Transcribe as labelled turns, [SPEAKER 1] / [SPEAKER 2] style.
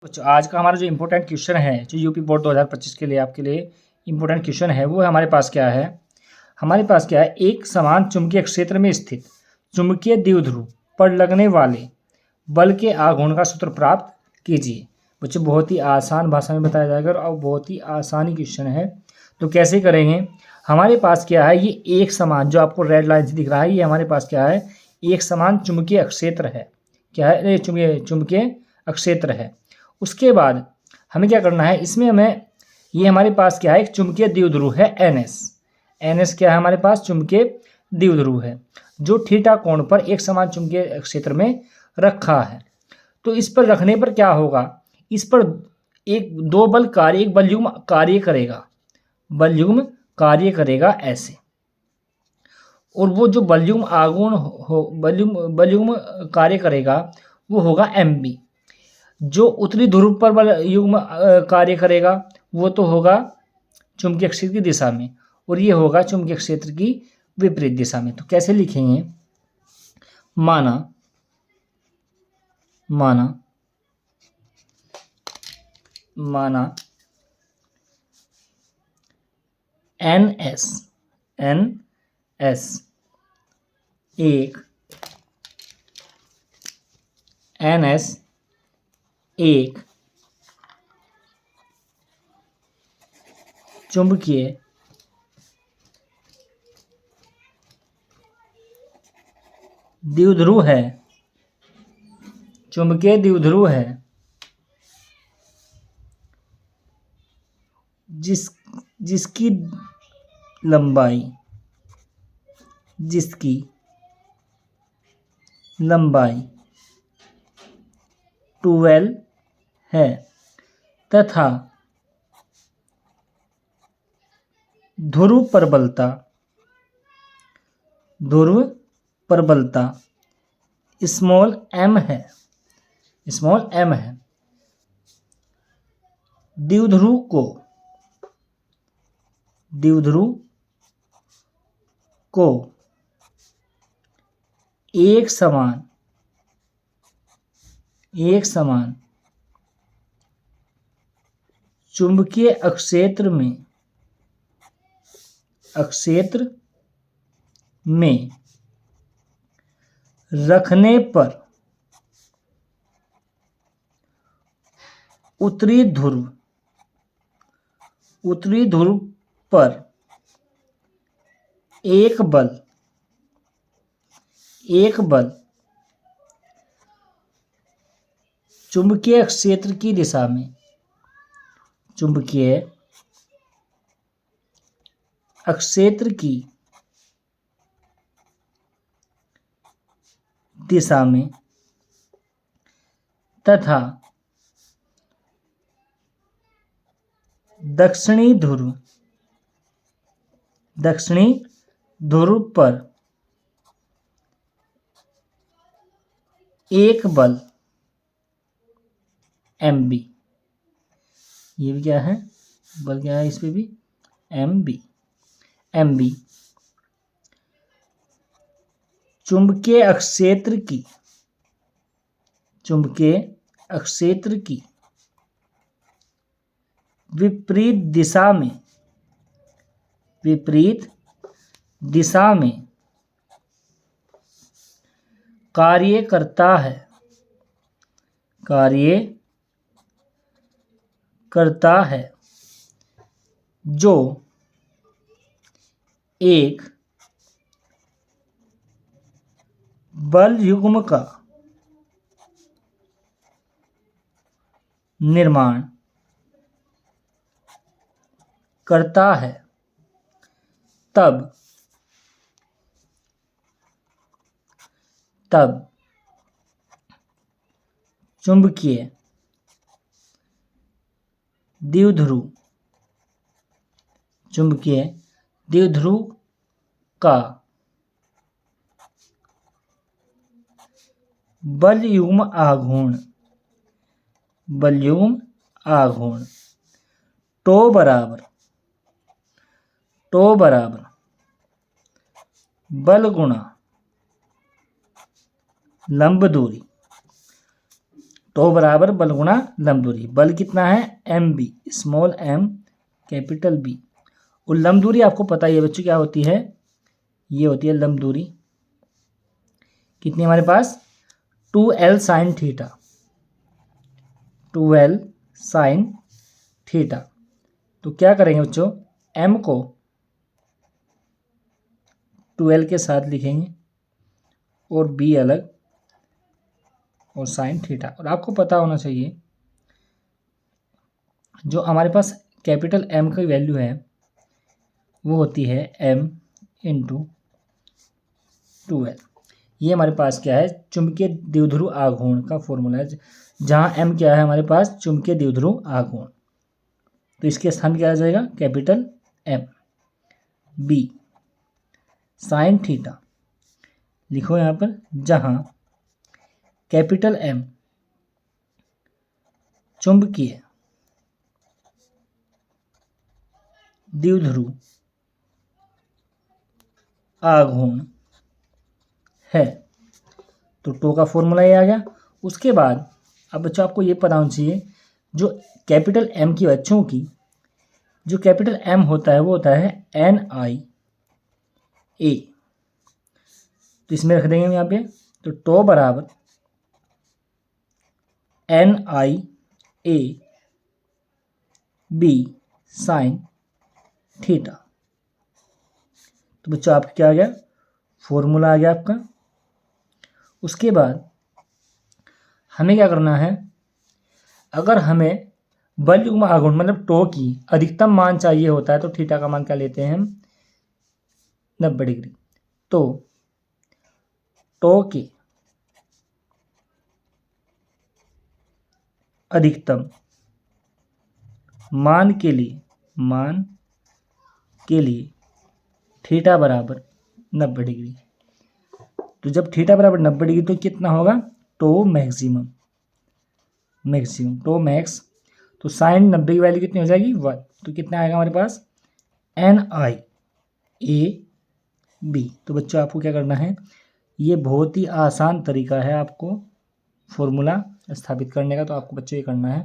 [SPEAKER 1] बच्चों आज का हमारा जो इम्पोर्टेंट क्वेश्चन है जो यूपी बोर्ड 2025 के लिए आपके लिए इम्पोर्टेंट क्वेश्चन है वो हमारे पास क्या है। एक समान चुंबकीय क्षेत्र में स्थित चुंबकीय द्विध्रुव पर लगने वाले बल के आघूर्ण का सूत्र प्राप्त कीजिए। बच्चों बहुत ही आसान भाषा में बताया जाएगा और बहुत ही आसानी क्वेश्चन है। तो कैसे करेंगे, हमारे पास क्या है, ये एक समान जो आपको रेड लाइन से दिख रहा है ये हमारे पास क्या है, एक समान चुंबकीय क्षेत्र है। क्या है, चुंबकीय क्षेत्र है। उसके बाद हमें क्या करना है, इसमें हमें ये हमारे पास क्या है, एक चुंबकीय द्विध्रुव है NS क्या है, हमारे पास चुंबकीय द्विध्रुव है जो थीटा कोण पर एक समान चुंबकीय क्षेत्र में रखा है। तो इस पर रखने पर क्या होगा, इस पर दो बल कार्य, एक बलयुग्म कार्य करेगा ऐसे, और वो जो बलयुग्म आघूर्ण बलयुग्म कार्य करेगा वो होगा MB। जो उत्तरी ध्रुव पर बल युग्म कार्य करेगा वो तो होगा चुंबकीय क्षेत्र की दिशा में, और ये होगा चुंबकीय क्षेत्र की विपरीत दिशा में। तो कैसे लिखेंगे, माना NS एक चुंबकीय द्विध्रुव है, जिसकी लंबाई 12 है तथा ध्रुव प्रबलता स्मॉल m है। द्विध्रुव को एक समान चुंबकीय क्षेत्र में रखने पर उत्तरी ध्रुव पर एक बल चुंबकीय क्षेत्र की दिशा में तथा दक्षिणी ध्रुव पर एक बल MB। ये भी क्या है, बल क्या है इस पे भी, MB। चुंबकीय क्षेत्र की विपरीत दिशा में कार्य करता है जो एक बल युग्म का निर्माण करता है। तब चुंबकीय द्विध्रुव का बलयुग्म आघूर्ण टो बराबर बल गुणा लंब दूरी। तो बराबर बल गुणा लंब दूरी। बल कितना है m b, small m capital b. और लंब दूरी आपको पता ही है बच्चों क्या होती है, ये होती है लंब दूरी। कितनी हमारे पास 2l sine theta, 2l sine theta. तो क्या करेंगे बच्चों, m को 2l के साथ लिखेंगे और b अलग और साइन थीटा। और आपको पता होना चाहिए जो हमारे पास कैपिटल M की वैल्यू है वो होती है m इंटू 2l। ये हमारे पास क्या है, चुंबकीय द्विध्रुव आघूर्ण का फॉर्मूला है, जहाँ m क्या है हमारे पास चुंबकीय द्विध्रुव आघूर्ण। तो इसके स्थान क्या आ जाएगा capital M। b sine theta लिखो यहाँ पर, जहाँ कैपिटल M चुंबकीय द्विध्रुव आघूर्ण है। तो टो का फॉर्मूला ये आ गया। उसके बाद अब बच्चों आपको ये पता होना चाहिए जो कैपिटल M की बच्चों की जो कैपिटल M होता है वो होता है NIA। तो इसमें रख देंगे हम यहाँ पे, तो टो बराबर NIA B साइन थीटा। तो बच्चों आपका क्या आ गया, फॉर्मूला आ गया आपका। उसके बाद हमें क्या करना है, अगर हमें बल युग्म आघूर्ण मतलब टो की अधिकतम मान चाहिए होता है तो थीटा का मान क्या लेते हैं हम 90 डिग्री। तो टो के अधिकतम मान के लिए थीटा बराबर 90 डिग्री। तो जब थीटा बराबर 90 डिग्री तो कितना होगा, टो मैक्सिमम टो मैक्स। तो साइन 90 की वैल्यू कितनी हो जाएगी 1। तो कितना आएगा हमारे पास NIA B। तो बच्चों आपको क्या करना है, ये बहुत ही आसान तरीका है आपको फॉर्मूला स्थापित करने का। तो आपको बच्चों ये करना है